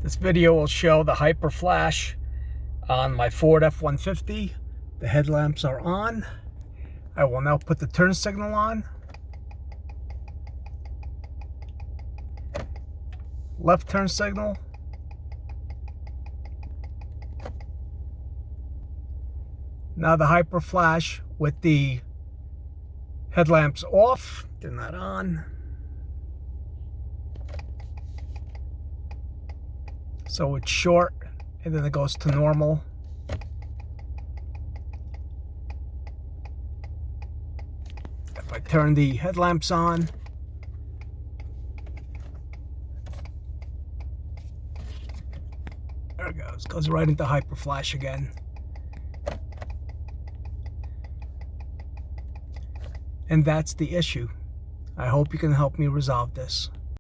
This video will show the hyperflash on my Ford F-150. The headlamps are on. I will now put the turn signal on. Left turn signal. Now the hyperflash with the headlamps off. Turn that on. So it's short and then it goes to normal. If I turn the headlamps on, there it goes. Goes right into hyperflash again. And that's the issue. I hope you can help me resolve this.